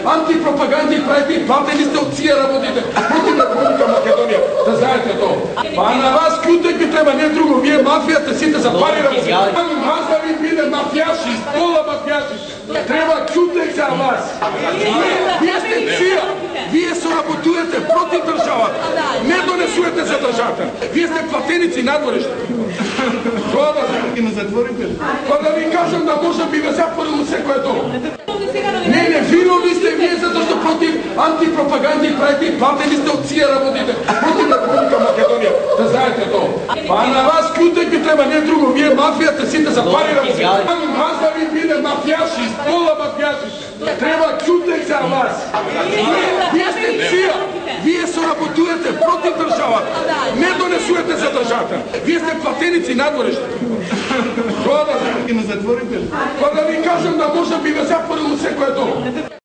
антипропаганди правите, платени сте от тия работите против Република Македонија. Да знаете тоа. Па на вас кјутек ви треба, не друго. Вие мафијата сите за пари работите. Вас да ви биде мафијаши, пола мафијаши. Треба кјутек за вас. Вие сте ција. Вие соработувате против државата. Не донесувате за државата. Вие сте платеници надворешни. Тоа да знаете. Ме затворите. Па да ви кажам да може би ве затворило секој дом. Не, виновни сте вие затоа што против антипропаганди правите, платени сте од тие работите против Република Македонија. Да знаете тоа. Па на вас кјутек ви треба, не друго. Вие мафијата сите за пари работите. Вас да ви биде мафијаши, пола мафијаши. Треба кјутек за вас. Вие сте ција. Вие соработувате против државата. Не донесувате за државата. Вие сте платеници надворешни. Тоа да знаете. Ме затворите. Па да ви кажам да може би ве затворило секој дом.